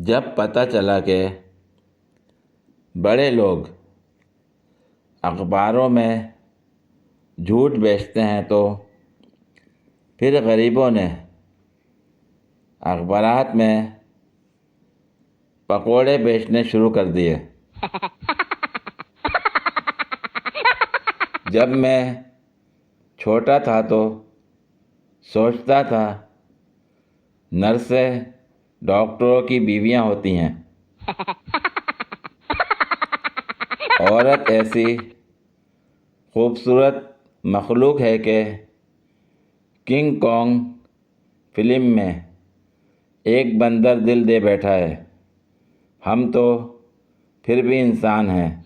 जब पता चला कि बड़े लोग अखबारों में झूठ बेचते हैं तो फिर गरीबों ने अखबारात में पकोड़े बेचने शुरू कर दिए। जब मैं छोटा था तो सोचता था नर्सें डॉक्टरों की बीवियां होती हैं। औरत ऐसी खूबसूरत मखलूक है कि किंग कॉन्ग फिल्म में एक बंदर दिल दे बैठा है। हम तो फिर भी इंसान हैं।